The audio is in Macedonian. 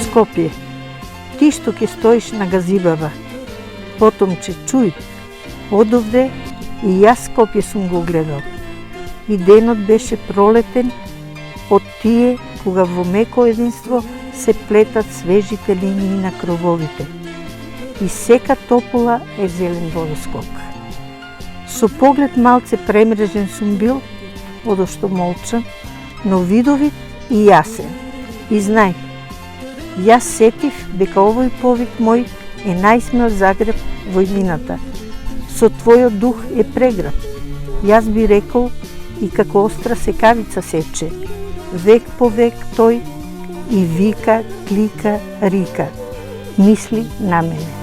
Скопје, ти што ќе стоиш на газибава, потомче чуј, одовде и јас Скопје сум го гледал. И денот беше пролетен од тие кога во меко единство се плетат свежите линии на крововите. И сека топола е зелен водоскок. Со поглед малце премрежен сум бил, одошто молчам, но видовит и јасен. И знај, јас сетив дека овој повик мој е најсмел загреб во иднината. Со твојот дух е преграб. Јас би рекол и како остра секавица сече. Век по век тој и вика, клика, рика. Мисли на мене.